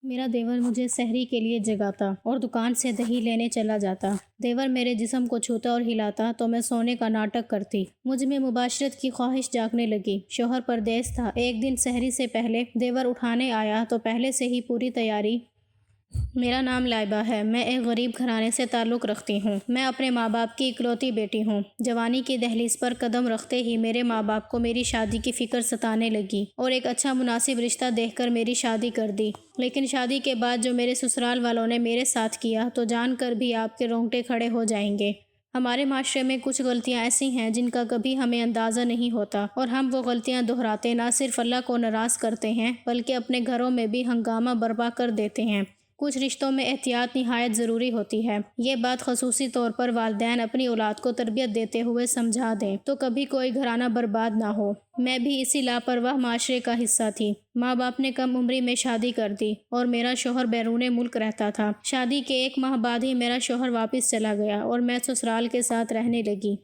میرا دیور مجھے سحری کے لیے جگاتا اور دکان سے دہی لینے چلا جاتا۔ دیور میرے جسم کو چھوتا اور ہلاتا تو میں سونے کا ناٹک کرتی۔ مجھ میں مباشرت کی خواہش جاگنے لگی۔ شوہر پردیس تھا۔ ایک دن سحری سے پہلے دیور اٹھانے آیا تو پہلے سے ہی پوری تیاری۔ میرا نام لائبہ ہے۔ میں ایک غریب گھرانے سے تعلق رکھتی ہوں۔ میں اپنے ماں باپ کی اکلوتی بیٹی ہوں۔ جوانی کی دہلیز پر قدم رکھتے ہی میرے ماں باپ کو میری شادی کی فکر ستانے لگی اور ایک اچھا مناسب رشتہ دیکھ کر میری شادی کر دی۔ لیکن شادی کے بعد جو میرے سسرال والوں نے میرے ساتھ کیا تو جان کر بھی آپ کے رونگٹے کھڑے ہو جائیں گے۔ ہمارے معاشرے میں کچھ غلطیاں ایسی ہیں جن کا کبھی ہمیں اندازہ نہیں ہوتا اور ہم وہ غلطیاں دہراتے نہ صرف اللہ کو ناراض کرتے ہیں بلکہ اپنے گھروں میں بھی ہنگامہ برپا کر دیتے ہیں۔ کچھ رشتوں میں احتیاط نہایت ضروری ہوتی ہے۔ یہ بات خصوصی طور پر والدین اپنی اولاد کو تربیت دیتے ہوئے سمجھا دیں تو کبھی کوئی گھرانہ برباد نہ ہو۔ میں بھی اسی لاپرواہ معاشرے کا حصہ تھی۔ ماں باپ نے کم عمری میں شادی کر دی اور میرا شوہر بیرون ملک رہتا تھا۔ شادی کے 1 ماہ بعد ہی میرا شوہر واپس چلا گیا اور میں سسرال کے ساتھ رہنے لگی۔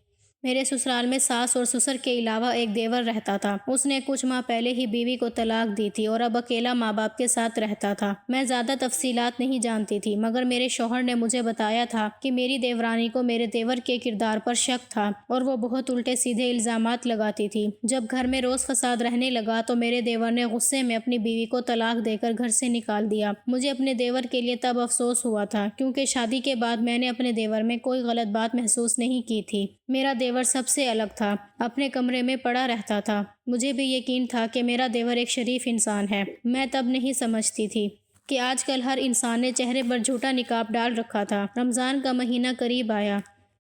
میرے سسرال میں ساس اور سسر کے علاوہ ایک دیور رہتا تھا۔ اس نے کچھ ماہ پہلے ہی بیوی کو طلاق دی تھی اور اب اکیلا ماں باپ کے ساتھ رہتا تھا۔ میں زیادہ تفصیلات نہیں جانتی تھی مگر میرے شوہر نے مجھے بتایا تھا کہ میری دیورانی کو میرے دیور کے کردار پر شک تھا اور وہ بہت الٹے سیدھے الزامات لگاتی تھی۔ جب گھر میں روز فساد رہنے لگا تو میرے دیور نے غصے میں اپنی بیوی کو طلاق دے کر گھر سے نکال دیا۔ مجھے اپنے دیور کے لیے تب افسوس ہوا تھا کیونکہ شادی کے بعد میں نے اپنے دیور میں کوئی غلط بات محسوس نہیں کی تھی۔ میرا دیور سب سے الگ تھا، اپنے کمرے میں پڑا رہتا تھا۔ مجھے بھی یقین تھا کہ میرا دیور ایک شریف انسان ہے۔ میں تب نہیں سمجھتی تھی کہ آج کل ہر انسان نے چہرے پر جھوٹا نقاب ڈال رکھا تھا۔ رمضان کا مہینہ قریب آیا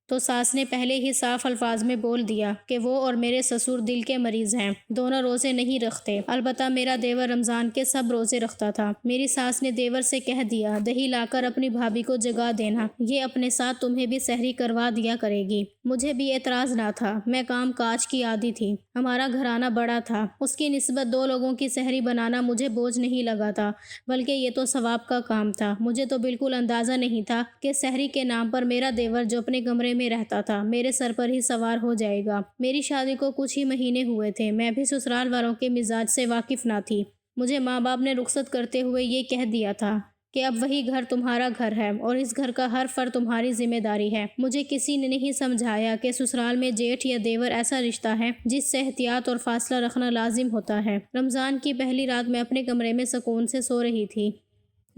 تو ساس نے پہلے ہی صاف الفاظ میں بول دیا کہ وہ اور میرے سسر دل کے مریض ہیں، دونوں روزے نہیں رکھتے۔ البتہ میرا دیور رمضان کے سب روزے رکھتا تھا۔ میری ساس نے دیور سے کہہ دیا دہی لا کر اپنی بھابھی کو جگا دینا، یہ اپنے ساتھ تمہیں بھی سحری کروا دیا کرے گی۔ مجھے بھی اعتراض نہ تھا، میں کام کاج کی عادی تھی۔ ہمارا گھرانہ بڑا تھا، اس کی نسبت 2 لوگوں کی سحری بنانا مجھے بوجھ نہیں لگا تھا بلکہ یہ تو ثواب کا کام تھا۔ مجھے تو بالکل اندازہ نہیں تھا کہ سحری کے نام پر میرا دیور جو اپنے کمرے میں رہتا تھا میرے سر پر ہی سوار ہو جائے گا۔ میری شادی کو کچھ ہی مہینے ہوئے تھے۔ میں بھی سسرال والوں کے مزاج سے واقف نہ تھی۔ مجھے ماں باپ نے رخصت کرتے ہوئے یہ کہہ دیا تھا کہ اب وہی گھر تمہارا گھر ہے اور اس گھر کا ہر فرد تمہاری ذمہ داری ہے۔ مجھے کسی نے نہیں سمجھایا کہ سسرال میں جیٹھ یا دیور ایسا رشتہ ہے جس سے احتیاط اور فاصلہ رکھنا لازم ہوتا ہے۔ رمضان کی پہلی رات میں اپنے کمرے میں سکون سے سو رہی تھی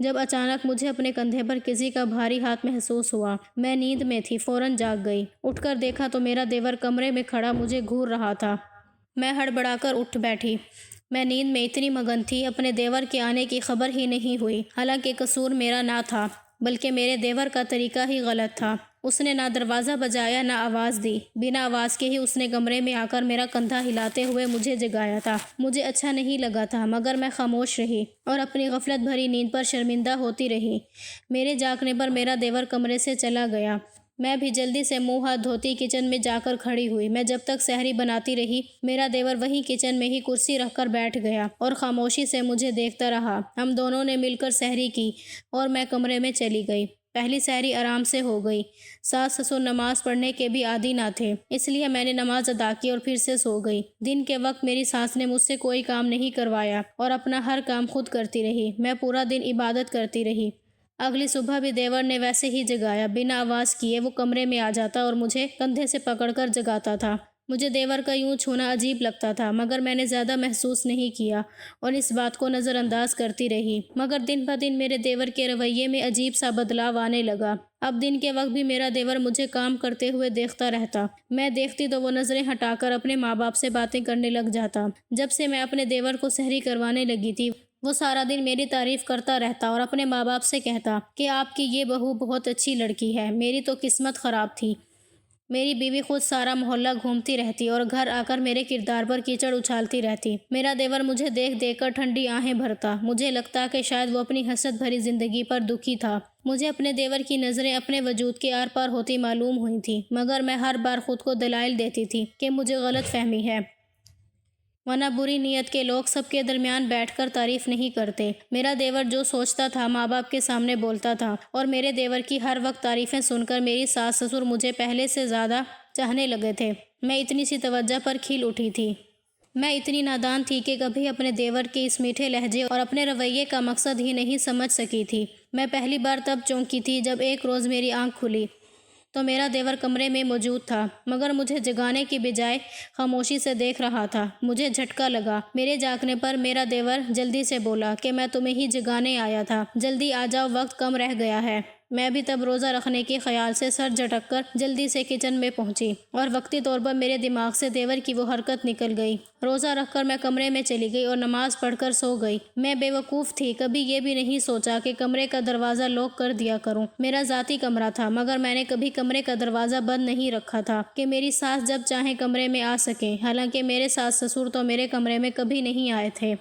جب اچانک مجھے اپنے کندھے پر کسی کا بھاری ہاتھ محسوس ہوا۔ میں نیند میں تھی، فوراً جاگ گئی۔ اٹھ کر دیکھا تو میرا دیور کمرے میں کھڑا مجھے گھور رہا تھا۔ میں ہڑبڑا کر اٹھ بیٹھی۔ میں نیند میں اتنی مگن تھی اپنے دیور کے آنے کی خبر ہی نہیں ہوئی۔ حالانکہ قصور میرا نہ تھا بلکہ میرے دیور کا طریقہ ہی غلط تھا۔ اس نے نہ دروازہ بجایا نہ آواز دی، بنا آواز کے ہی اس نے کمرے میں آ کر میرا کندھا ہلاتے ہوئے مجھے جگایا تھا۔ مجھے اچھا نہیں لگا تھا مگر میں خاموش رہی اور اپنی غفلت بھری نیند پر شرمندہ ہوتی رہی۔ میرے جاگنے پر میرا دیور کمرے سے چلا گیا۔ میں بھی جلدی سے منہ ہاتھ دھوتی کچن میں جا کر کھڑی ہوئی۔ میں جب تک سحری بناتی رہی میرا دیور وہیں کچن میں ہی کرسی رکھ کر بیٹھ گیا اور خاموشی سے مجھے دیکھتا رہا۔ ہم دونوں نے مل کر سحری کی اور میں کمرے میں چلی گئی۔ پہلی سحری آرام سے ہو گئی۔ ساس سسر نماز پڑھنے کے بھی عادی نہ تھے، اس لیے میں نے نماز ادا کی اور پھر سے سو گئی۔ دن کے وقت میری ساس نے مجھ سے کوئی کام نہیں کروایا اور اپنا ہر کام خود کرتی رہی۔ میں پورا دن عبادت کرتی رہی۔ اگلی صبح بھی دیور نے ویسے ہی جگایا، بنا آواز کیے وہ کمرے میں آ جاتا اور مجھے کندھے سے پکڑ کر جگاتا تھا۔ مجھے دیور کا یوں چھونا عجیب لگتا تھا مگر میں نے زیادہ محسوس نہیں کیا اور اس بات کو نظر انداز کرتی رہی۔ مگر دن بہ دن میرے دیور کے رویے میں عجیب سا بدلاؤ آنے لگا۔ اب دن کے وقت بھی میرا دیور مجھے کام کرتے ہوئے دیکھتا رہتا۔ میں دیکھتی تو وہ نظریں ہٹا کر اپنے ماں باپ سے باتیں کرنے لگ جاتا۔ جب سے میں اپنے دیور کو سحری کروانے لگی تھی وہ سارا دن میری تعریف کرتا رہتا اور اپنے ماں باپ سے کہتا کہ آپ کی یہ بہو بہت اچھی لڑکی ہے۔ میری تو قسمت خراب تھی۔ میری بیوی خود سارا محلہ گھومتی رہتی اور گھر آ کر میرے کردار پر کیچڑ اچھالتی رہتی۔ میرا دیور مجھے دیکھ دیکھ کر ٹھنڈی آہیں بھرتا۔ مجھے لگتا کہ شاید وہ اپنی حسرت بھری زندگی پر دکھی تھا۔ مجھے اپنے دیور کی نظریں اپنے وجود کے آر پار ہوتی معلوم ہوئی تھیں مگر میں ہر بار خود کو دلائل دیتی تھی کہ مجھے غلط فہمی ہے، ورنہ بری نیت کے لوگ سب کے درمیان بیٹھ کر تعریف نہیں کرتے۔ میرا دیور جو سوچتا تھا ماں باپ کے سامنے بولتا تھا اور میرے دیور کی ہر وقت تعریفیں سن کر میری ساس سسر مجھے پہلے سے زیادہ چاہنے لگے تھے۔ میں اتنی سی توجہ پر کھل اٹھی تھی میں اتنی نادان تھی کہ کبھی اپنے دیور کے اس میٹھے لہجے اور اپنے رویے کا مقصد ہی نہیں سمجھ سکی تھی۔ میں پہلی بار تب چونکی تھی جب ایک روز میری آنکھ کھلی تو میرا دیور کمرے میں موجود تھا، مگر مجھے جگانے کی بجائے خاموشی سے دیکھ رہا تھا۔ مجھے جھٹکا لگا۔ میرے جاگنے پر میرا دیور جلدی سے بولا کہ میں تمہیں ہی جگانے آیا تھا، جلدی آ جاؤ، وقت کم رہ گیا ہے۔ میں بھی تب روزہ رکھنے کے خیال سے سر جھٹک کر جلدی سے کچن میں پہنچی اور وقتی طور پر میرے دماغ سے دیور کی وہ حرکت نکل گئی۔ روزہ رکھ کر میں کمرے میں چلی گئی اور نماز پڑھ کر سو گئی۔ میں بے وقوف تھی، کبھی یہ بھی نہیں سوچا کہ کمرے کا دروازہ لاک کر دیا کروں۔ میرا ذاتی کمرہ تھا، مگر میں نے کبھی کمرے کا دروازہ بند نہیں رکھا تھا کہ میری ساس جب چاہیں کمرے میں آ سکیں۔ حالانکہ میرے ساس سسر تو میرے کمرے میں کبھی نہیں آئے تھے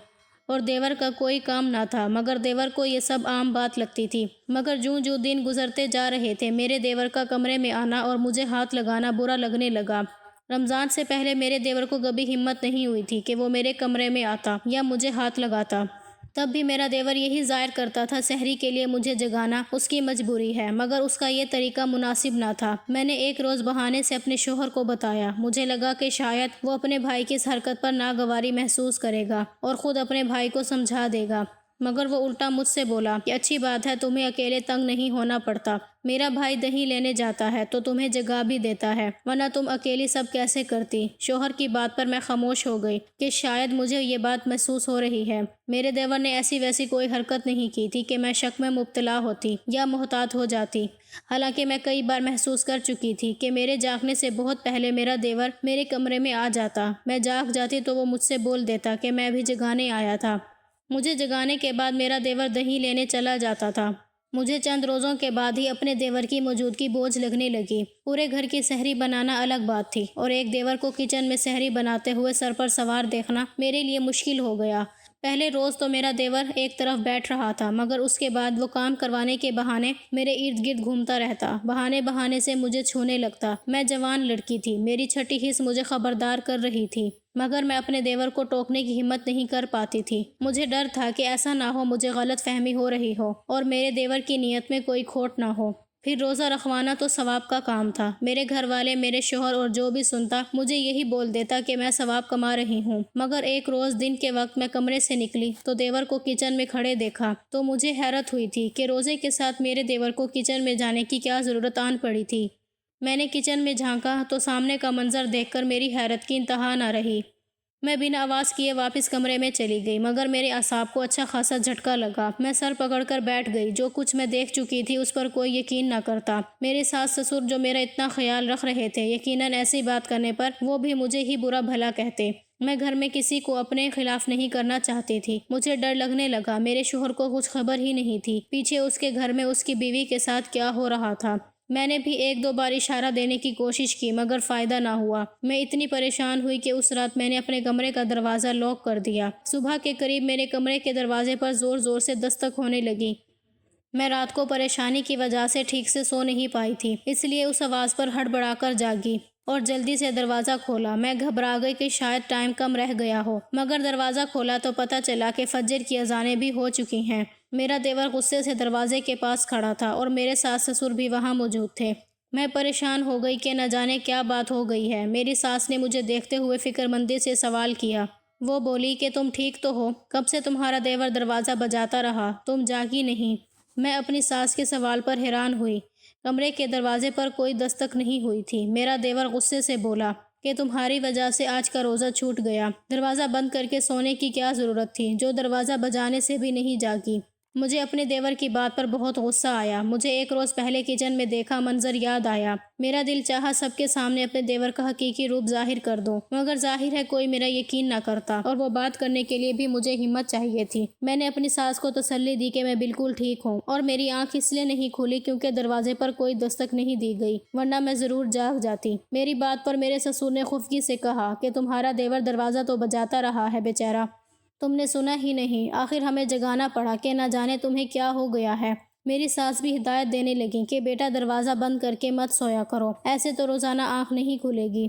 اور دیور کا کوئی کام نہ تھا، مگر دیور کو یہ سب عام بات لگتی تھی۔ مگر جوں جوں دن گزرتے جا رہے تھے، میرے دیور کا کمرے میں آنا اور مجھے ہاتھ لگانا برا لگنے لگا۔ رمضان سے پہلے میرے دیور کو کبھی ہمت نہیں ہوئی تھی کہ وہ میرے کمرے میں آتا یا مجھے ہاتھ لگاتا۔ تب بھی میرا دیور یہی ظاہر کرتا تھا سحری کے لیے مجھے جگانا اس کی مجبوری ہے، مگر اس کا یہ طریقہ مناسب نہ تھا۔ میں نے ایک روز بہانے سے اپنے شوہر کو بتایا۔ مجھے لگا کہ شاید وہ اپنے بھائی کی اس حرکت پر ناگواری محسوس کرے گا اور خود اپنے بھائی کو سمجھا دے گا، مگر وہ الٹا مجھ سے بولا کہ اچھی بات ہے، تمہیں اکیلے تنگ نہیں ہونا پڑتا۔ میرا بھائی دہی لینے جاتا ہے تو تمہیں جگا بھی دیتا ہے، ورنہ تم اکیلی سب کیسے کرتی؟ شوہر کی بات پر میں خاموش ہو گئی کہ شاید مجھے یہ بات محسوس ہو رہی ہے۔ میرے دیور نے ایسی ویسی کوئی حرکت نہیں کی تھی کہ میں شک میں مبتلا ہوتی یا محتاط ہو جاتی۔ حالانکہ میں کئی بار محسوس کر چکی تھی کہ میرے جاگنے سے بہت پہلے میرا دیور میرے کمرے میں آ جاتا۔ میں جاگ جاتی تو وہ مجھ سے بول دیتا کہ میں بھی جگانے آیا تھا۔ مجھے جگانے کے بعد میرا دیور دہی لینے چلا جاتا تھا۔ مجھے چند روزوں کے بعد ہی اپنے دیور کی موجودگی بوجھ لگنے لگی۔ پورے گھر کی سحری بنانا الگ بات تھی اور ایک دیور کو کچن میں سحری بناتے ہوئے سر پر سوار دیکھنا میرے لیے مشکل ہو گیا۔ پہلے روز تو میرا دیور ایک طرف بیٹھ رہا تھا، مگر اس کے بعد وہ کام کروانے کے بہانے میرے ارد گرد گھومتا رہتا، بہانے بہانے سے مجھے چھونے لگتا۔ میں جوان لڑکی تھی، میری چھٹی حس مجھے خبردار کر رہی تھی، مگر میں اپنے دیور کو ٹوکنے کی ہمت نہیں کر پاتی تھی۔ مجھے ڈر تھا کہ ایسا نہ ہو مجھے غلط فہمی ہو رہی ہو اور میرے دیور کی نیت میں کوئی کھوٹ نہ ہو۔ پھر روزہ رکھوانا تو ثواب کا کام تھا۔ میرے گھر والے، میرے شوہر اور جو بھی سنتا مجھے یہی بول دیتا کہ میں ثواب کما رہی ہوں۔ مگر ایک روز دن کے وقت میں کمرے سے نکلی تو دیور کو کچن میں کھڑے دیکھا تو مجھے حیرت ہوئی تھی کہ روزے کے ساتھ میرے دیور کو کچن میں جانے کی کیا ضرورت آن پڑی تھی۔ میں نے کچن میں جھانکا تو سامنے کا منظر دیکھ کر میری حیرت کی انتہا نہ رہی۔ میں بنا آواز کیے واپس کمرے میں چلی گئی، مگر میرے اعصاب کو اچھا خاصا جھٹکا لگا۔ میں سر پکڑ کر بیٹھ گئی۔ جو کچھ میں دیکھ چکی تھی اس پر کوئی یقین نہ کرتا۔ میرے ساس سسر جو میرا اتنا خیال رکھ رہے تھے، یقیناً ایسی بات کرنے پر وہ بھی مجھے ہی برا بھلا کہتے۔ میں گھر میں کسی کو اپنے خلاف نہیں کرنا چاہتی تھی۔ مجھے ڈر لگنے لگا۔ میرے شوہر کو کچھ خبر ہی نہیں تھی پیچھے اس کے گھر میں اس کی بیوی کے ساتھ کیا ہو رہا تھا۔ میں نے بھی ایک دو بار اشارہ دینے کی کوشش کی، مگر فائدہ نہ ہوا۔ میں اتنی پریشان ہوئی کہ اس رات میں نے اپنے کمرے کا دروازہ لاک کر دیا۔ صبح کے قریب میرے کمرے کے دروازے پر زور زور سے دستک ہونے لگی۔ میں رات کو پریشانی کی وجہ سے ٹھیک سے سو نہیں پائی تھی، اس لیے اس آواز پر ہڑبڑا کر جاگی اور جلدی سے دروازہ کھولا۔ میں گھبرا گئی کہ شاید ٹائم کم رہ گیا ہو، مگر دروازہ کھولا تو پتہ چلا کہ فجر کی اذانیں بھی ہو چکی ہیں۔ میرا دیور غصے سے دروازے کے پاس کھڑا تھا اور میرے ساس سسر بھی وہاں موجود تھے۔ میں پریشان ہو گئی کہ نہ جانے کیا بات ہو گئی ہے۔ میری ساس نے مجھے دیکھتے ہوئے فکر مندی سے سوال کیا۔ وہ بولی کہ تم ٹھیک تو ہو؟ کب سے تمہارا دیور دروازہ بجاتا رہا، تم جاگی نہیں؟ میں اپنی ساس کے سوال پر حیران ہوئی۔ کمرے کے دروازے پر کوئی دستک نہیں ہوئی تھی۔ میرا دیور غصے سے بولا کہ تمہاری وجہ سے آج کا روزہ چھوٹ گیا۔ دروازہ بند کر کے سونے کی کیا ضرورت تھی جو دروازہ بجانے سے بھی نہیں جاگی؟ مجھے اپنے دیور کی بات پر بہت غصہ آیا۔ مجھے ایک روز پہلے کچن میں دیکھا منظر یاد آیا۔ میرا دل چاہا سب کے سامنے اپنے دیور کا حقیقی روپ ظاہر کر دوں، مگر ظاہر ہے کوئی میرا یقین نہ کرتا اور وہ بات کرنے کے لیے بھی مجھے ہمت چاہیے تھی۔ میں نے اپنی ساس کو تسلی دی کہ میں بالکل ٹھیک ہوں اور میری آنکھ اس لیے نہیں کھلی کیونکہ دروازے پر کوئی دستک نہیں دی گئی، ورنہ میں ضرور جاگ جاتی۔ میری بات پر میرے سسر نے خفگی سے کہا کہ تمہارا دیور دروازہ تو بجاتا رہا ہے بیچارہ، تم نے سنا ہی نہیں، آخر ہمیں جگانا پڑا کہ نہ جانے تمہیں کیا ہو گیا ہے۔ میری ساس بھی ہدایت دینے لگی کہ بیٹا دروازہ بند کر کے مت سویا کرو، ایسے تو روزانہ آنکھ نہیں کھلے گی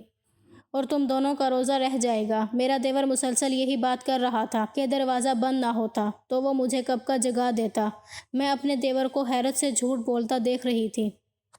اور تم دونوں کا روزہ رہ جائے گا۔ میرا دیور مسلسل یہی بات کر رہا تھا کہ دروازہ بند نہ ہوتا تو وہ مجھے کب کا جگا دیتا۔ میں اپنے دیور کو حیرت سے جھوٹ بولتا دیکھ رہی تھی۔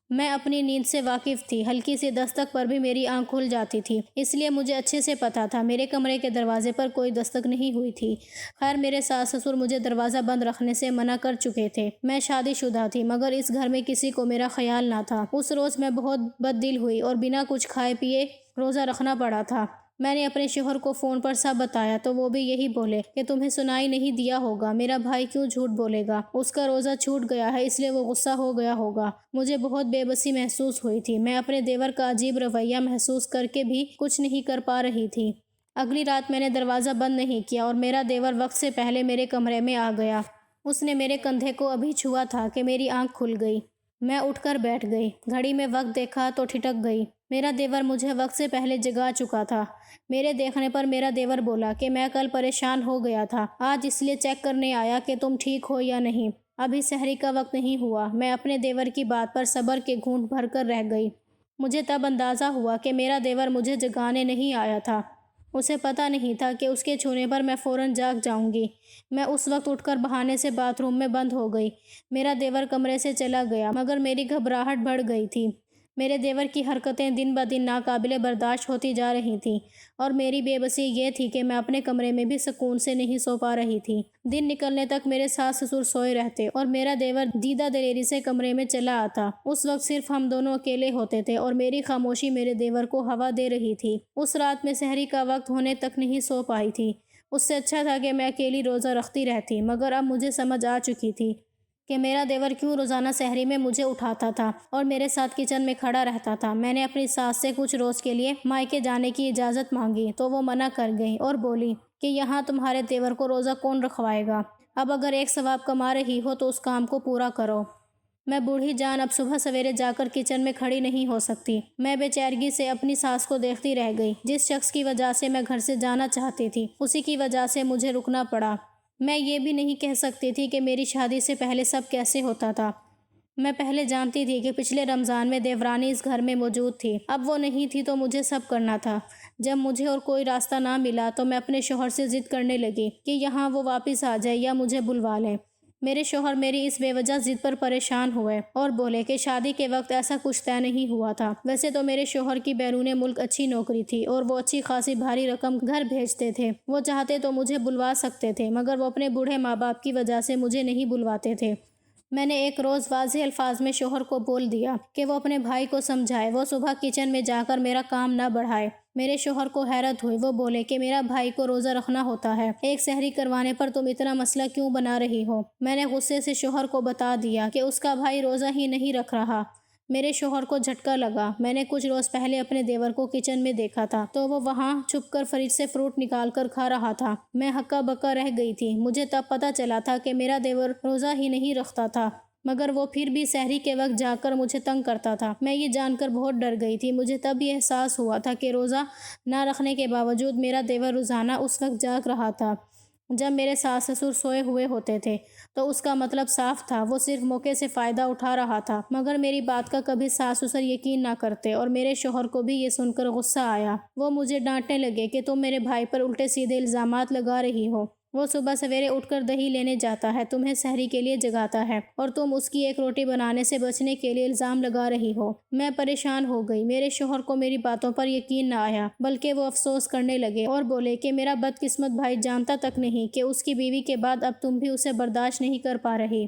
میں اپنی نیند سے واقف تھی، ہلکی سی دستک پر بھی میری آنکھ کھل جاتی تھی، اس لیے مجھے اچھے سے پتہ تھا میرے کمرے کے دروازے پر کوئی دستک نہیں ہوئی تھی۔ خیر میرے ساس سسر مجھے دروازہ بند رکھنے سے منع کر چکے تھے۔ میں شادی شدہ تھی مگر اس گھر میں کسی کو میرا خیال نہ تھا۔ اس روز میں بہت بد دل ہوئی اور بنا کچھ کھائے پیے روزہ رکھنا پڑا تھا۔ میں نے اپنے شوہر کو فون پر سب بتایا تو وہ بھی یہی بولے کہ تمہیں سنائی نہیں دیا ہوگا، میرا بھائی کیوں جھوٹ بولے گا، اس کا روزہ چھوٹ گیا ہے اس لیے وہ غصہ ہو گیا ہوگا۔ مجھے بہت بے بسی محسوس ہوئی تھی۔ میں اپنے دیور کا عجیب رویہ محسوس کر کے بھی کچھ نہیں کر پا رہی تھی۔ اگلی رات میں نے دروازہ بند نہیں کیا اور میرا دیور وقت سے پہلے میرے کمرے میں آ گیا۔ اس نے میرے کندھے کو ابھی چھوا تھا کہ میری آنکھ کھل گئی۔ میں اٹھ کر بیٹھ گئی، گھڑی میں وقت دیکھا تو ٹھٹک گئی۔ میرا دیور مجھے وقت سے پہلے جگا چکا تھا۔ میرے دیکھنے پر میرا دیور بولا کہ میں کل پریشان ہو گیا تھا، آج اس لیے چیک کرنے آیا کہ تم ٹھیک ہو یا نہیں، ابھی سحری کا وقت نہیں ہوا۔ میں اپنے دیور کی بات پر صبر کے گھونٹ بھر کر رہ گئی۔ مجھے تب اندازہ ہوا کہ میرا دیور مجھے جگانے نہیں آیا تھا، اسے پتہ نہیں تھا کہ اس کے چھونے پر میں فوراً جاگ جاؤں گی۔ میں اس وقت اٹھ کر بہانے سے باتھ روم میں بند ہو گئی۔ میرا دیور کمرے سے چلا گیا مگر میری گھبراہٹ بڑھ گئی تھی۔ میرے دیور کی حرکتیں دن بدن ناقابل برداشت ہوتی جا رہی تھیں اور میری بے بسی یہ تھی کہ میں اپنے کمرے میں بھی سکون سے نہیں سو پا رہی تھی۔ دن نکلنے تک میرے ساس سسر سوئے رہتے اور میرا دیور دیدہ دلیری سے کمرے میں چلا آتا۔ اس وقت صرف ہم دونوں اکیلے ہوتے تھے اور میری خاموشی میرے دیور کو ہوا دے رہی تھی۔ اس رات میں سحری کا وقت ہونے تک نہیں سو پائی تھی۔ اس سے اچھا تھا کہ میں اکیلی روزہ رکھتی رہتی، مگر اب مجھے سمجھ آ چکی تھی کہ میرا دیور کیوں روزانہ سحری میں مجھے اٹھاتا تھا اور میرے ساتھ کچن میں کھڑا رہتا تھا۔ میں نے اپنی ساس سے کچھ روز کے لیے مائکے جانے کی اجازت مانگی تو وہ منع کر گئی اور بولی کہ یہاں تمہارے دیور کو روزہ کون رکھوائے گا، اب اگر ایک ثواب کما رہی ہو تو اس کام کو پورا کرو۔ میں بوڑھی جان اب صبح سویرے جا کر کچن میں کھڑی نہیں ہو سکتی۔ میں بے چارگی سے اپنی ساس کو دیکھتی رہ گئی۔ جس شخص کی وجہ سے میں گھر سے جانا چاہتی تھی اسی کی وجہ سے مجھے رکنا پڑا۔ میں یہ بھی نہیں کہہ سکتی تھی کہ میری شادی سے پہلے سب کیسے ہوتا تھا۔ میں پہلے جانتی تھی کہ پچھلے رمضان میں دیورانی اس گھر میں موجود تھی، اب وہ نہیں تھی تو مجھے سب کرنا تھا۔ جب مجھے اور کوئی راستہ نہ ملا تو میں اپنے شوہر سے ضد کرنے لگی کہ یہاں وہ واپس آ جائے یا مجھے بلوا لے۔ میرے شوہر میری اس بے وجہ ضد پر پریشان ہوئے اور بولے کہ شادی کے وقت ایسا کچھ طے نہیں ہوا تھا۔ ویسے تو میرے شوہر کی بیرون ملک اچھی نوکری تھی اور وہ اچھی خاصی بھاری رقم گھر بھیجتے تھے، وہ چاہتے تو مجھے بلوا سکتے تھے مگر وہ اپنے بوڑھے ماں باپ کی وجہ سے مجھے نہیں بلواتے تھے۔ میں نے ایک روز واضح الفاظ میں شوہر کو بول دیا کہ وہ اپنے بھائی کو سمجھائے وہ صبح کچن میں جا کر میرا کام نہ بڑھائے۔ میرے شوہر کو حیرت ہوئی، وہ بولے کہ میرا بھائی کو روزہ رکھنا ہوتا ہے، ایک سحری کروانے پر تم اتنا مسئلہ کیوں بنا رہی ہو؟ میں نے غصے سے شوہر کو بتا دیا کہ اس کا بھائی روزہ ہی نہیں رکھ رہا۔ میرے شوہر کو جھٹکا لگا۔ میں نے کچھ روز پہلے اپنے دیور کو کچن میں دیکھا تھا تو وہ وہاں چھپ کر فریج سے فروٹ نکال کر کھا رہا تھا۔ میں ہکا بکا رہ گئی تھی۔ مجھے تب پتہ چلا تھا کہ میرا دیور روزہ ہی نہیں رکھتا تھا مگر وہ پھر بھی سحری کے وقت جا کر مجھے تنگ کرتا تھا۔ میں یہ جان کر بہت ڈر گئی تھی۔ مجھے تب یہ احساس ہوا تھا کہ روزہ نہ رکھنے کے باوجود میرا دیور روزانہ اس وقت جاگ رہا تھا جب میرے ساس سسر سوئے ہوئے ہوتے تھے، تو اس کا مطلب صاف تھا، وہ صرف موقع سے فائدہ اٹھا رہا تھا۔ مگر میری بات کا کبھی ساس سسر یقین نہ کرتے اور میرے شوہر کو بھی یہ سن کر غصہ آیا۔ وہ مجھے ڈانٹنے لگے کہ تم میرے بھائی پر الٹے سیدھے الزامات لگا رہی ہو، وہ صبح سویرے اٹھ کر دہی لینے جاتا ہے، تمہیں سحری کے لیے جگاتا ہے اور تم اس کی ایک روٹی بنانے سے بچنے کے لیے الزام لگا رہی ہو۔ میں پریشان ہو گئی۔ میرے شوہر کو میری باتوں پر یقین نہ آیا بلکہ وہ افسوس کرنے لگے اور بولے کہ میرا بدقسمت بھائی جانتا تک نہیں کہ اس کی بیوی کے بعد اب تم بھی اسے برداشت نہیں کر پا رہی،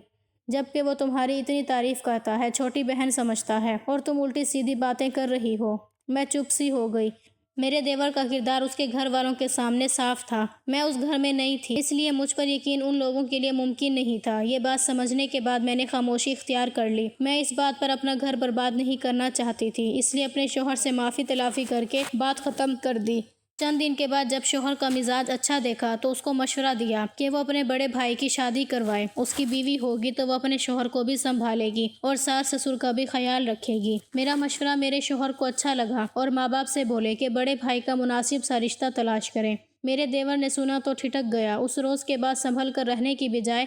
جبکہ وہ تمہاری اتنی تعریف کرتا ہے، چھوٹی بہن سمجھتا ہے اور تم الٹی سیدھی باتیں کر رہی ہو۔ میں چپ سی ہو گئی۔ میرے دیور کا کردار اس کے گھر والوں کے سامنے صاف تھا۔ میں اس گھر میں نئی تھی اس لیے مجھ پر یقین ان لوگوں کے لیے ممکن نہیں تھا۔ یہ بات سمجھنے کے بعد میں نے خاموشی اختیار کر لی۔ میں اس بات پر اپنا گھر برباد نہیں کرنا چاہتی تھی، اس لیے اپنے شوہر سے معافی تلافی کر کے بات ختم کر دی۔ چند دن کے بعد جب شوہر کا مزاج اچھا دیکھا تو اس کو مشورہ دیا کہ وہ اپنے بڑے بھائی کی شادی کروائے، اس کی بیوی ہوگی تو وہ اپنے شوہر کو بھی سنبھالے گی اور ساس سسر کا بھی خیال رکھے گی۔ میرا مشورہ میرے شوہر کو اچھا لگا اور ماں باپ سے بولے کہ بڑے بھائی کا مناسب سا رشتہ تلاش کریں۔ میرے دیور نے سنا تو ٹھٹک گیا۔ اس روز کے بعد سنبھل کر رہنے کی بجائے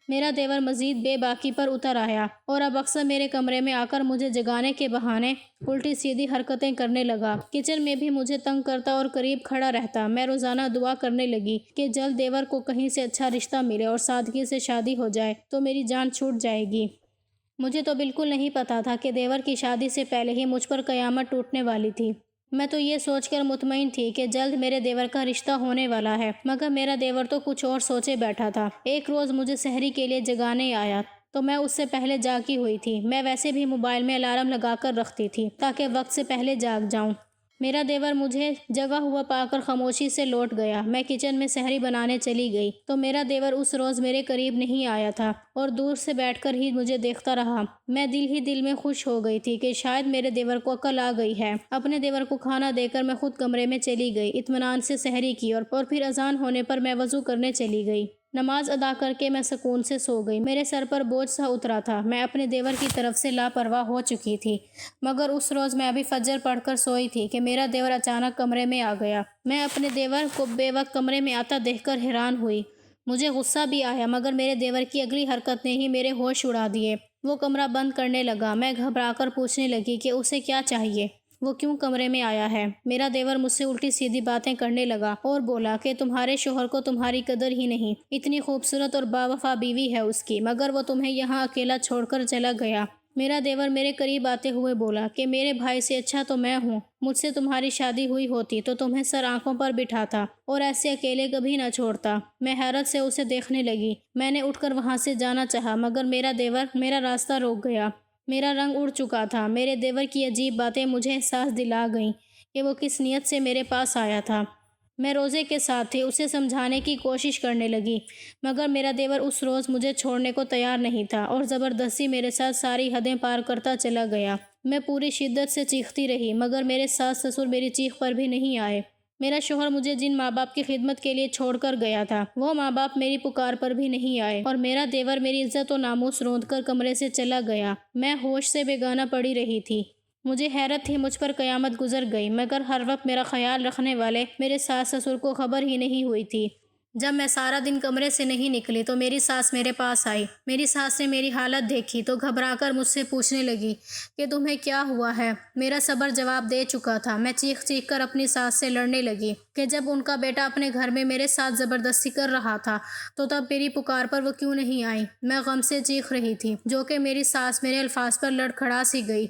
میرا دیور مزید بے باکی پر اتر آیا اور اب اکثر میرے کمرے میں آ کر مجھے جگانے کے بہانے الٹی سیدھی حرکتیں کرنے لگا۔ کچن میں بھی مجھے تنگ کرتا اور قریب کھڑا رہتا۔ میں روزانہ دعا کرنے لگی کہ جلد دیور کو کہیں سے اچھا رشتہ ملے اور سادگی سے شادی ہو جائے تو میری جان چھوٹ جائے گی۔ مجھے تو بالکل نہیں پتا تھا کہ دیور کی شادی سے پہلے ہی مجھ پر قیامت ٹوٹنے والی تھی۔ میں تو یہ سوچ کر مطمئن تھی کہ جلد میرے دیور کا رشتہ ہونے والا ہے، مگر میرا دیور تو کچھ اور سوچے بیٹھا تھا۔ ایک روز مجھے سحری کے لیے جگانے آیا تو میں اس سے پہلے جاگی ہوئی تھی۔ میں ویسے بھی موبائل میں الارم لگا کر رکھتی تھی تاکہ وقت سے پہلے جاگ جاؤں۔ میرا دیور مجھے جگا ہوا پا کر خاموشی سے لوٹ گیا۔ میں کچن میں سحری بنانے چلی گئی تو میرا دیور اس روز میرے قریب نہیں آیا تھا اور دور سے بیٹھ کر ہی مجھے دیکھتا رہا۔ میں دل ہی دل میں خوش ہو گئی تھی کہ شاید میرے دیور کو عقل آ گئی ہے۔ اپنے دیور کو کھانا دے کر میں خود کمرے میں چلی گئی، اطمینان سے سحری کی اور پھر اذان ہونے پر میں وضو کرنے چلی گئی۔ نماز ادا کر کے میں سکون سے سو گئی۔ میرے سر پر بوجھ سا اترا تھا۔ میں اپنے دیور کی طرف سے لاپرواہ ہو چکی تھی، مگر اس روز میں ابھی فجر پڑھ کر سوئی تھی کہ میرا دیور اچانک کمرے میں آ گیا۔ میں اپنے دیور کو بے وقت کمرے میں آتا دیکھ کر حیران ہوئی۔ مجھے غصہ بھی آیا، مگر میرے دیور کی اگلی حرکت نے ہی میرے ہوش اڑا دیے۔ وہ کمرہ بند کرنے لگا۔ میں گھبرا کر پوچھنے لگی کہ اسے کیا چاہیے، وہ کیوں کمرے میں آیا ہے۔ میرا دیور مجھ سے الٹی سیدھی باتیں کرنے لگا اور بولا کہ تمہارے شوہر کو تمہاری قدر ہی نہیں، اتنی خوبصورت اور باوفا بیوی ہے اس کی، مگر وہ تمہیں یہاں اکیلا چھوڑ کر چلا گیا۔ میرا دیور میرے قریب آتے ہوئے بولا کہ میرے بھائی سے اچھا تو میں ہوں، مجھ سے تمہاری شادی ہوئی ہوتی تو تمہیں سر آنکھوں پر بٹھاتا اور ایسے اکیلے کبھی نہ چھوڑتا۔ میں حیرت سے اسے دیکھنے لگی۔ میں نے اٹھ کر وہاں سے جانا چاہا، مگر میرا دیور میرا راستہ روک گیا۔ میرا رنگ اڑ چکا تھا۔ میرے دیور کی عجیب باتیں مجھے احساس دلا گئیں کہ وہ کس نیت سے میرے پاس آیا تھا۔ میں روزے کے ساتھ تھی، اسے سمجھانے کی کوشش کرنے لگی، مگر میرا دیور اس روز مجھے چھوڑنے کو تیار نہیں تھا اور زبردستی میرے ساتھ ساری حدیں پار کرتا چلا گیا۔ میں پوری شدت سے چیختی رہی، مگر میرے ساس سسر میری چیخ پر بھی نہیں آئے۔ میرا شوہر مجھے جن ماں باپ کی خدمت کے لیے چھوڑ کر گیا تھا، وہ ماں باپ میری پکار پر بھی نہیں آئے اور میرا دیور میری عزت و ناموس روند کر کمرے سے چلا گیا۔ میں ہوش سے بیگانہ پڑی رہی تھی۔ مجھے حیرت تھی مجھ پر قیامت گزر گئی، مگر ہر وقت میرا خیال رکھنے والے میرے ساس سسر کو خبر ہی نہیں ہوئی تھی۔ جب میں سارا دن کمرے سے نہیں نکلی تو میری ساس میرے پاس آئی۔ میری ساس نے میری حالت دیکھی تو گھبرا کر مجھ سے پوچھنے لگی کہ تمہیں کیا ہوا ہے۔ میرا صبر جواب دے چکا تھا۔ میں چیخ چیخ کر اپنی ساس سے لڑنے لگی کہ جب ان کا بیٹا اپنے گھر میں میرے ساتھ زبردستی کر رہا تھا تو تب میری پکار پر وہ کیوں نہیں آئی۔ میں غم سے چیخ رہی تھی، جو کہ میری ساس میرے الفاظ پر لڑکھڑا سی گئی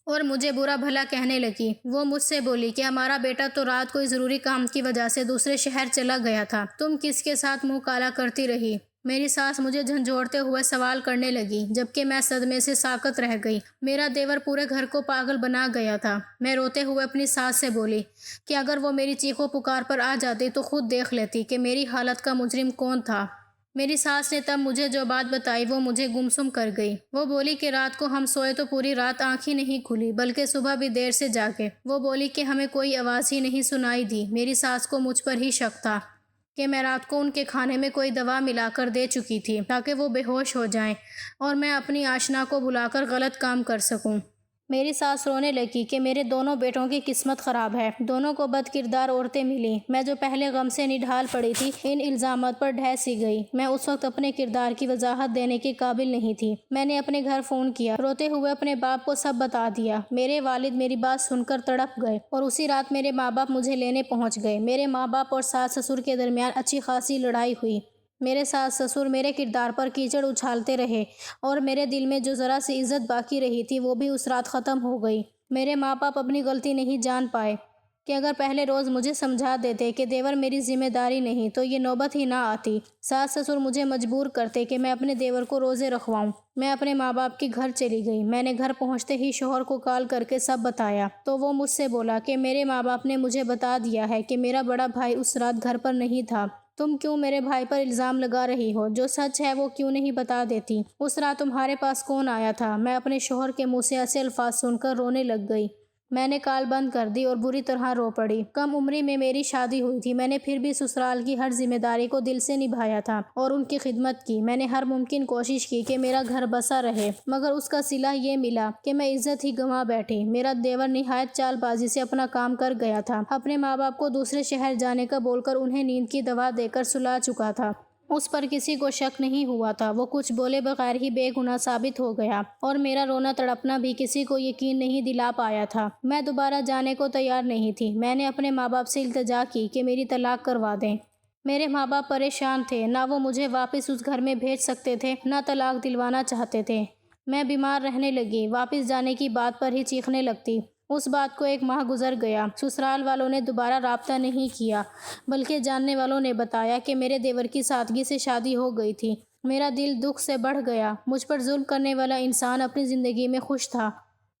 اور مجھے برا بھلا کہنے لگی۔ وہ مجھ سے بولی کہ ہمارا بیٹا تو رات کوئی ضروری کام کی وجہ سے دوسرے شہر چلا گیا تھا، تم کس کے ساتھ منہ کالا کرتی رہی۔ میری ساس مجھے جھنجھوڑتے ہوئے سوال کرنے لگی، جبکہ میں صدمے سے ساکت رہ گئی۔ میرا دیور پورے گھر کو پاگل بنا گیا تھا۔ میں روتے ہوئے اپنی ساس سے بولی کہ اگر وہ میری چیخو پکار پر آ جاتی تو خود دیکھ لیتی کہ میری حالت کا مجرم کون تھا۔ میری ساس نے تب مجھے جو بات بتائی وہ مجھے گمسم کر گئی۔ وہ بولی کہ رات کو ہم سوئے تو پوری رات آنکھ ہی نہیں کھلی، بلکہ صبح بھی دیر سے جاگے۔ وہ بولی کہ ہمیں کوئی آواز ہی نہیں سنائی دی۔ میری ساس کو مجھ پر ہی شک تھا کہ میں رات کو ان کے کھانے میں کوئی دوا ملا کر دے چکی تھی تاکہ وہ بے ہوش ہو جائیں اور میں اپنی آشنا کو بلا کر غلط کام کر سکوں۔ میری ساس رونے لگی کہ میرے دونوں بیٹوں کی قسمت خراب ہے، دونوں کو بد کردار عورتیں ملیں۔ میں جو پہلے غم سے نڈھال پڑی تھی، ان الزامات پر ڈھہ سی گئی۔ میں اس وقت اپنے کردار کی وضاحت دینے کے قابل نہیں تھی۔ میں نے اپنے گھر فون کیا، روتے ہوئے اپنے باپ کو سب بتا دیا۔ میرے والد میری بات سن کر تڑپ گئے اور اسی رات میرے ماں باپ مجھے لینے پہنچ گئے۔ میرے ماں باپ اور ساس سسر کے درمیان اچھی خاصی لڑائی ہوئی۔ میرے ساس سسر میرے کردار پر کیچڑ اچھالتے رہے اور میرے دل میں جو ذرا سی عزت باقی رہی تھی وہ بھی اس رات ختم ہو گئی۔ میرے ماں باپ اپنی غلطی نہیں جان پائے کہ اگر پہلے روز مجھے سمجھا دیتے کہ دیور میری ذمہ داری نہیں تو یہ نوبت ہی نہ آتی۔ ساس سسر مجھے مجبور کرتے کہ میں اپنے دیور کو روزے رکھواؤں۔ میں اپنے ماں باپ کے گھر چلی گئی۔ میں نے گھر پہنچتے ہی شوہر کو کال کر کے سب بتایا تو وہ مجھ سے بولا کہ میرے ماں باپ نے مجھے بتا دیا ہے کہ میرا بڑا بھائی اس رات گھر پر نہیں تھا۔ تم کیوں میرے بھائی پر الزام لگا رہی ہو؟ جو سچ ہے وہ کیوں نہیں بتا دیتی؟ اس رات تمہارے پاس کون آیا تھا؟ میں اپنے شوہر کے منہ سے ایسے الفاظ سن کر رونے لگ گئی۔ میں نے کال بند کر دی اور بری طرح رو پڑی۔ کم عمری میں میری شادی ہوئی تھی، میں نے پھر بھی سسرال کی ہر ذمہ داری کو دل سے نبھایا تھا اور ان کی خدمت کی۔ میں نے ہر ممکن کوشش کی کہ میرا گھر بسا رہے، مگر اس کا صلہ یہ ملا کہ میں عزت ہی گنوا بیٹھی۔ میرا دیور نہایت چال بازی سے اپنا کام کر گیا تھا۔ اپنے ماں باپ کو دوسرے شہر جانے کا بول کر انہیں نیند کی دوا دے کر سلا چکا تھا۔ اس پر کسی کو شک نہیں ہوا تھا، وہ کچھ بولے بغیر ہی بے گناہ ثابت ہو گیا اور میرا رونا تڑپنا بھی کسی کو یقین نہیں دلا پایا تھا۔ میں دوبارہ جانے کو تیار نہیں تھی۔ میں نے اپنے ماں باپ سے التجا کی کہ میری طلاق کروا دیں۔ میرے ماں باپ پریشان تھے، نہ وہ مجھے واپس اس گھر میں بھیج سکتے تھے نہ طلاق دلوانا چاہتے تھے۔ میں بیمار رہنے لگی، واپس جانے کی بات پر ہی چیخنے لگتی۔ اس بات کو 1 ماہ گزر گیا۔ سسرال والوں نے دوبارہ رابطہ نہیں کیا، بلکہ جاننے والوں نے بتایا کہ میرے دیور کی سادگی سے شادی ہو گئی تھی۔ میرا دل دکھ سے بڑھ گیا۔ مجھ پر ظلم کرنے والا انسان اپنی زندگی میں خوش تھا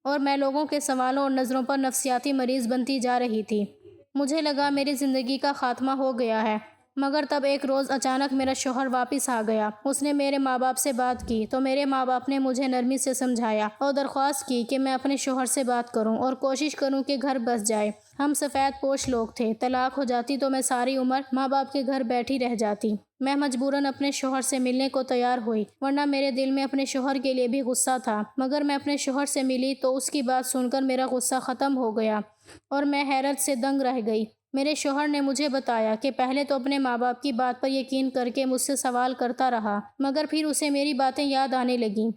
اور میں لوگوں کے سوالوں اور نظروں پر نفسیاتی مریض بنتی جا رہی تھی۔ مجھے لگا میری زندگی کا خاتمہ ہو گیا ہے، مگر تب ایک روز اچانک میرا شوہر واپس آ گیا۔ اس نے میرے ماں باپ سے بات کی تو میرے ماں باپ نے مجھے نرمی سے سمجھایا اور درخواست کی کہ میں اپنے شوہر سے بات کروں اور کوشش کروں کہ گھر بس جائے۔ ہم سفید پوش لوگ تھے، طلاق ہو جاتی تو میں ساری عمر ماں باپ کے گھر بیٹھی رہ جاتی۔ میں مجبوراً اپنے شوہر سے ملنے کو تیار ہوئی، ورنہ میرے دل میں اپنے شوہر کے لیے بھی غصہ تھا۔ مگر میں اپنے شوہر سے ملی تو اس کی بات سن کر میرا غصہ ختم ہو گیا اور میں حیرت سے دنگ رہ گئی۔ میرے شوہر نے مجھے بتایا کہ پہلے تو اپنے ماں باپ کی بات پر یقین کر کے مجھ سے سوال کرتا رہا، مگر پھر اسے میری باتیں یاد آنے لگیں۔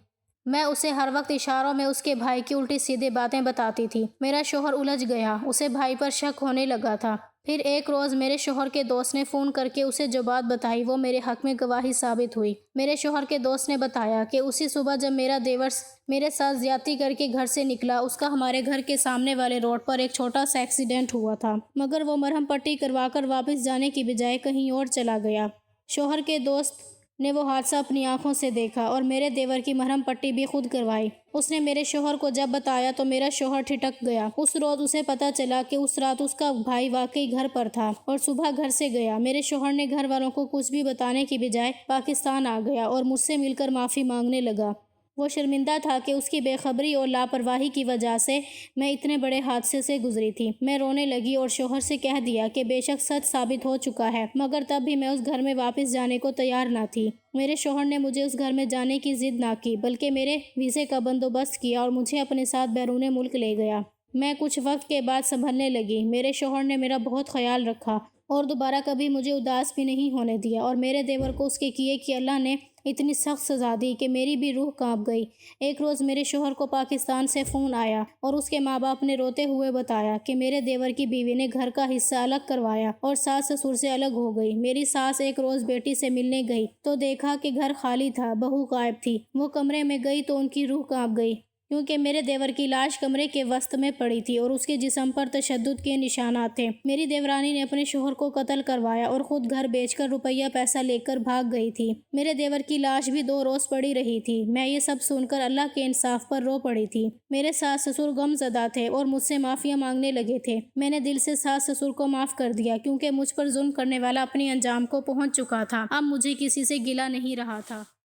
میں اسے ہر وقت اشاروں میں اس کے بھائی کی الٹی سیدھی باتیں بتاتی تھی۔ میرا شوہر الجھ گیا، اسے بھائی پر شک ہونے لگا تھا۔ پھر ایک روز میرے شوہر کے دوست نے فون کر کے اسے جو بات بتائی وہ میرے حق میں گواہی ثابت ہوئی۔ میرے شوہر کے دوست نے بتایا کہ اسی صبح جب میرا دیور میرے ساتھ زیادتی کر کے گھر سے نکلا، اس کا ہمارے گھر کے سامنے والے روڈ پر ایک چھوٹا سا ایکسیڈنٹ ہوا تھا، مگر وہ مرہم پٹی کروا کر واپس جانے کی بجائے کہیں اور چلا گیا۔ شوہر کے دوست نے وہ حادثہ اپنی آنکھوں سے دیکھا اور میرے دیور کی مرہم پٹی بھی خود کروائی۔ اس نے میرے شوہر کو جب بتایا تو میرا شوہر ٹھٹک گیا۔ اس روز اسے پتہ چلا کہ اس رات اس کا بھائی واقعی گھر پر تھا اور صبح گھر سے گیا۔ میرے شوہر نے گھر والوں کو کچھ بھی بتانے کی بجائے پاکستان آ گیا اور مجھ سے مل کر معافی مانگنے لگا۔ وہ شرمندہ تھا کہ اس کی بے خبری اور لاپرواہی کی وجہ سے میں اتنے بڑے حادثے سے گزری تھی۔ میں رونے لگی اور شوہر سے کہہ دیا کہ بے شک سچ ثابت ہو چکا ہے، مگر تب بھی میں اس گھر میں واپس جانے کو تیار نہ تھی۔ میرے شوہر نے مجھے اس گھر میں جانے کی ضد نہ کی، بلکہ میرے ویزے کا بندوبست کیا اور مجھے اپنے ساتھ بیرون ملک لے گیا۔ میں کچھ وقت کے بعد سنبھلنے لگی۔ میرے شوہر نے میرا بہت خیال رکھا اور دوبارہ کبھی مجھے اداس بھی نہیں ہونے دیا، اور میرے دیور کو اس کے کیے کہ اللہ نے اتنی سخت سزا دی کہ میری بھی روح کانپ گئی۔ ایک روز میرے شوہر کو پاکستان سے فون آیا اور اس کے ماں باپ نے روتے ہوئے بتایا کہ میرے دیور کی بیوی نے گھر کا حصہ الگ کروایا اور ساس سسر سے الگ ہو گئی۔ میری ساس ایک روز بیٹی سے ملنے گئی تو دیکھا کہ گھر خالی تھا، بہو غائب تھی۔ وہ کمرے میں گئی تو ان کی روح کانپ گئی، کیونکہ میرے دیور کی لاش کمرے کے وسط میں پڑی تھی اور اس کے جسم پر تشدد کے نشانات تھے۔ میری دیورانی نے اپنے شوہر کو قتل کروایا اور خود گھر بیچ کر روپیہ پیسہ لے کر بھاگ گئی تھی۔ میرے دیور کی لاش بھی 2 روز پڑی رہی تھی۔ میں یہ سب سن کر اللہ کے انصاف پر رو پڑی تھی۔ میرے ساس سسر غم زدہ تھے اور مجھ سے معافیاں مانگنے لگے تھے۔ میں نے دل سے ساس سسر کو معاف کر دیا، کیونکہ مجھ پر ظلم کرنے والا اپنے انجام کو پہنچ چکا تھا۔ اب مجھے کسی سے گلہ نہیں رہا تھا۔